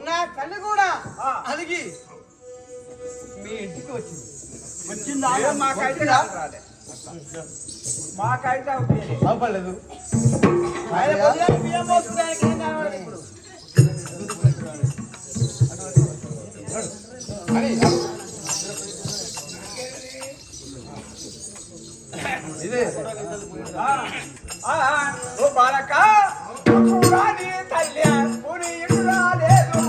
నా తల్లి కూడా అదిగి మీ ఇంటికి వచ్చింది. వచ్చిందా? మాకైతే అవ్వలేదు. ఇదే బాలక తల్లి పుని రాలేదు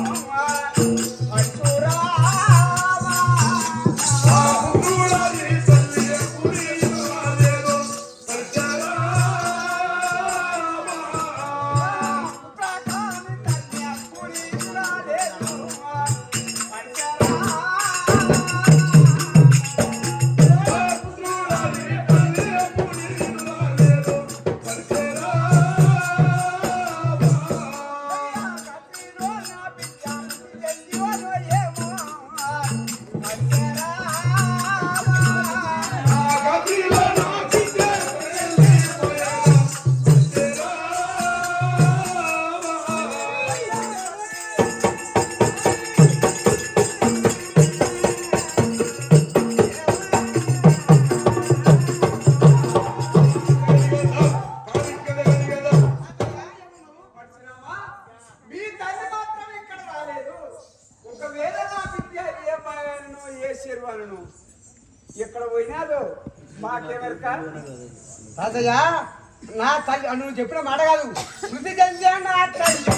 ఎక్కడ పోయినాదో మాకెవరిక తాతయ్య నా తల్లి నువ్వు చెప్పిన మాట కాదు. శృతి చెందే నా తల్లి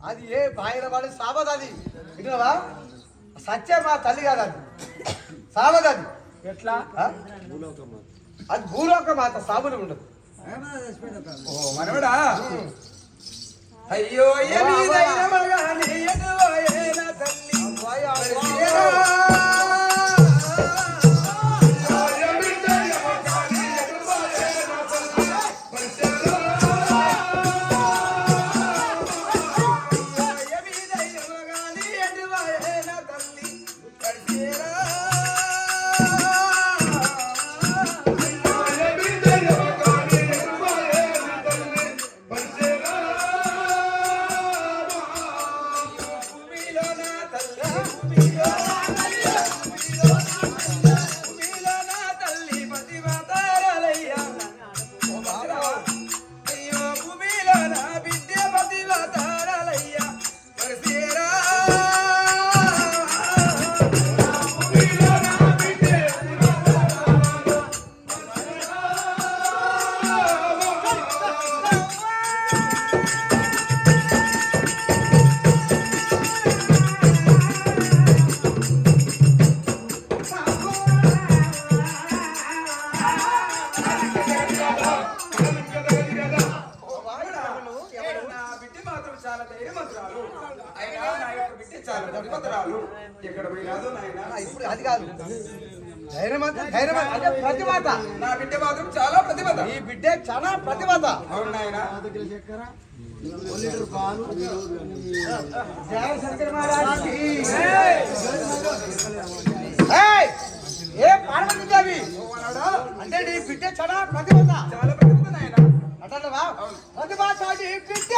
అది ఏ బాయిల వాడి సాబదది విన్నావా? సత్య మా తల్లి కాదు, అది సాబదది. ఎట్లా? అది భూలోక మాత సాబులు ఉండదు. మనవడా అయ్యో తల్లి చాలా ధైర్యవంతురాలు. అయినా నా యొక్క బిడ్డ చాలా ప్రతిభతురాలు. ఎక్కడ పోయినాదో నాయనా. ఇప్పుడు అది కాదు ధైర్యం అంటే ప్రతిభత. నా బిడ్డ మాత్రం చాలా ప్రతిభత. ఈ బిడ్డ చాలా ప్రతిభత. అవును నాయనా. ఏ పార్వతి దేవి అంటే నీ బిడ్డ చాలా ప్రతిభత. చాలా ప్రతిభత నాయనా. అంటావా ప్రతిభ చాటి బిడ్డ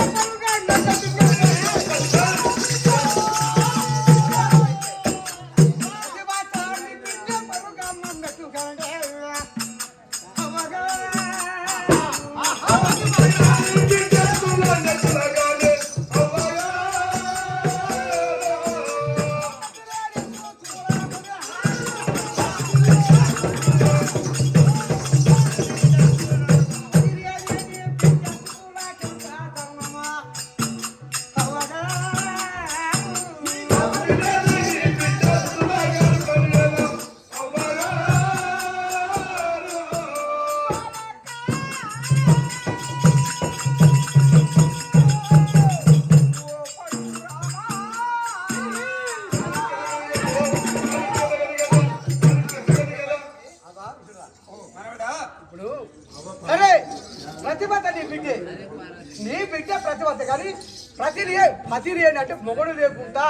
ప్రతిభత నీ బిడ్డ ప్రతిభత కానీ పతి అంటే మొగడు లేకుండా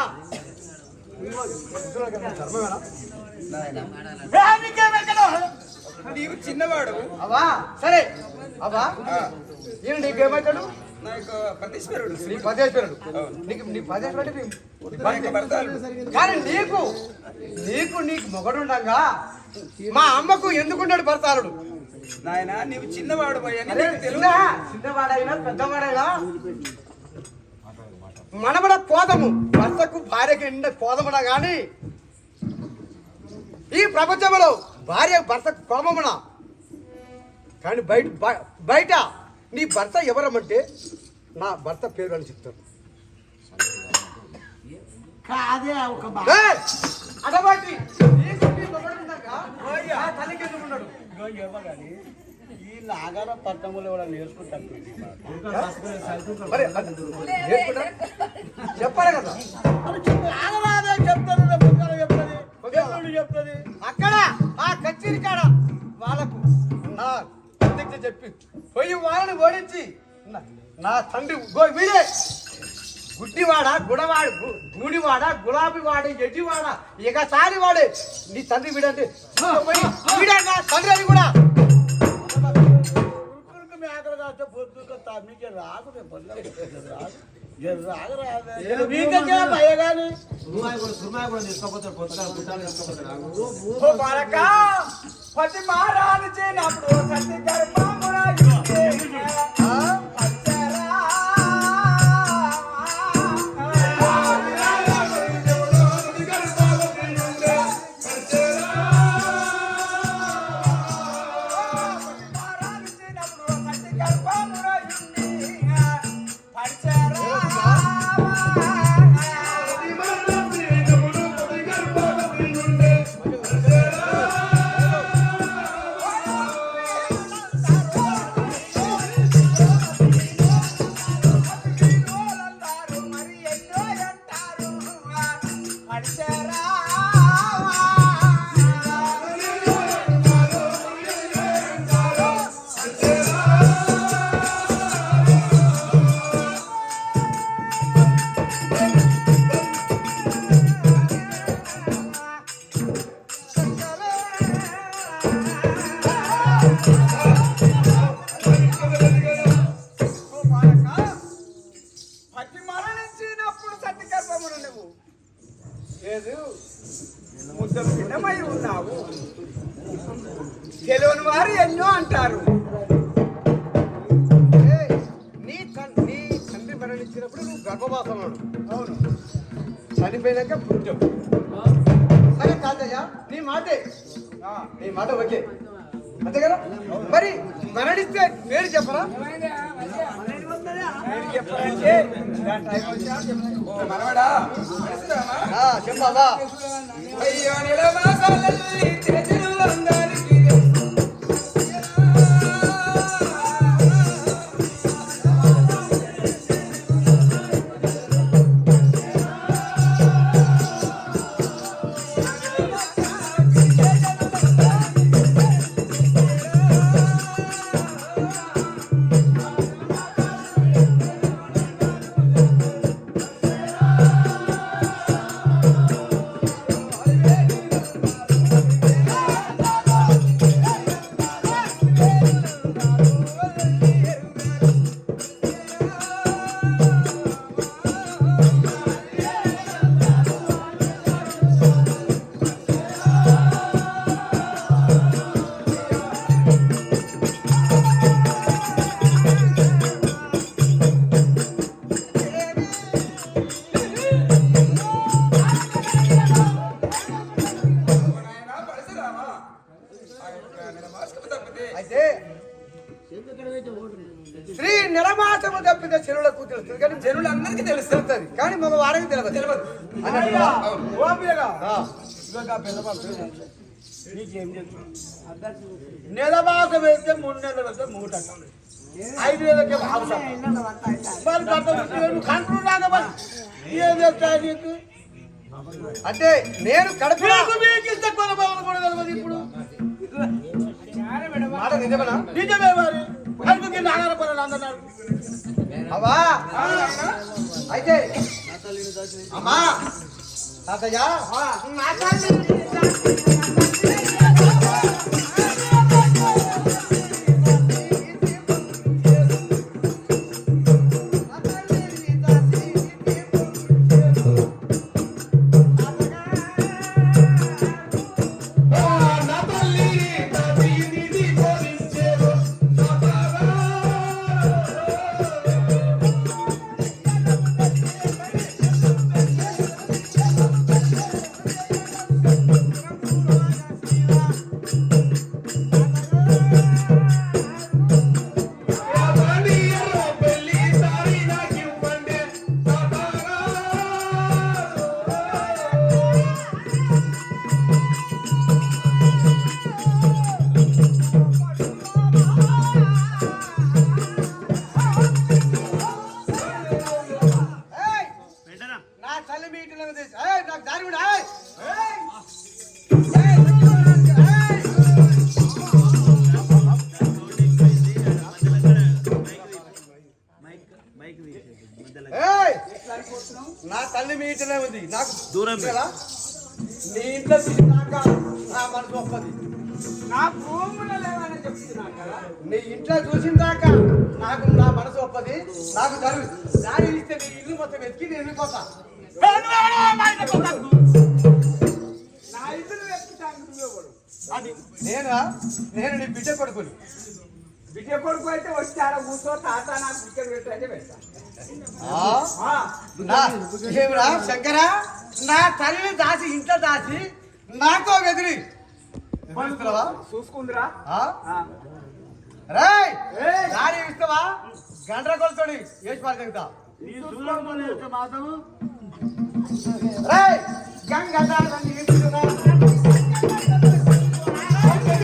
నీవు చిన్నవాడు. అవా సరే అవా ఈయన నీకేమవుతాడు? నాకు పతీశ్వరుడు. నీ పదేశ్వరుడు. నీ పదేశ్వరుడు కానీ నీకు మొగడుండగా మా అమ్మకు ఎందుకున్నాడు భర్తాలుడు? నాయనా నీవు చిన్నవాడు చిన్నవాడైనా పెద్దవాడైనా మనబడ కోదము భర్తకు భార్యకి నిండా కోదమున గాని ఈ ప్రపంచంలో భార్య భర్తకు కోమమున కానీ బయట నీ భర్త ఎవరమంటే నా భర్త పేరు అని చెప్తారు. అటువంటి తల్లికి ఎందుకున్నాడు? ఈ నాగర పట్టణంలో కూడా నేర్చుకుంటాను. చెప్పాలి కదా చెప్తుంది అక్కడ ఆ కచేరి కాడ వాళ్ళకు నా అధ్యక్ష చెప్పి పోయి వాళ్ళని ఓడించి నా తండ్రి వీడే గుడ్డివాడ గుడవాడు గూడివాడ గులాబీవాడు ఎడ్డివాడ ఇకసారి వాడే నీ తండ్రి వీడంటే వీడే నా తండ్రి అని కూడా మేకలు కాస్తే పొద్దుకు తమ్మికి రాదు పతి మహారాజు చేయనప్పుడు సత్య గర్భమున ముద్దమై ఉన్నావు. తెలియని వారు ఎన్నో అంటారు. నీ తండ్రి మరణించినప్పుడు నువ్వు గర్భవాసం అవును చనిపోయినాక పుట్టావు. సరే తాతయ్య నీ మాట ఓకే అంతే కదా. మరి మరణిస్తే పేరు చెప్పరా? మనవడా చెప్పావా? అయ్యో నిలవాసాలల్లి తెజులందరికీ తెలుస్తుంది కానీ మగ వాడికి తెలియదు తెలియదు అయ్యా, అవును. ఓపికగా. ఆ. ఇదిగో ఆ పెద్ద పంతులు నీకేం తెలుసు? నెల బాధ వేస్తే 3 నెలలు వేస్తే 3 అంట. 5 నెలలకే అవసరం. మరి కంట్రోల్ రాక మరి ఏం చేస్తాయి నీకు? అంటే నేను కడుపు మీకు ఇస్తే కొనబాలను కూడా తెలియదు ఇప్పుడు. మాట నిజమేనా నిజమే మరి. కడుపుకి నాగర పనులు అందన్నారు. అవా అయితే అమ్మా తాతయ్య నా తల్లి మీటిలో నాకు దారి కూడా నా తల్లి మీటనే ఉంది నాకు దూరం నీ ఇంట్లో చూసినాక నా మనసు ఒప్పది నా భూములు లేవని చెప్తున్నా కదా. నీ ఇంట్లో చూసిన దాకా నాకు నా మనసు ఒప్పది నాకు దారి ఇస్తే నీ ఇల్లు మొత్తం వెతికి నేను వెళ్ళిపోతా నా ఇద్దరు వ్యక్తి అది నేను నీ బిడ్డ కొడుకుని బిడ్డ కొడుకు అయితే వచ్చారా కూర్చో తాత నాకు బిడ్డ పెట్టంటే పెడతా. ఏమిరా శంకరా నా తల్లిని దాచి ఇంట్లో దాచి నాకో గదిరి చూసుకుందిరా. రేయ్ దారి ఇస్తావా గండ్ర కొలుతోడి వేసి పాల్గొంటా మాత్రం రేయ్ గంగ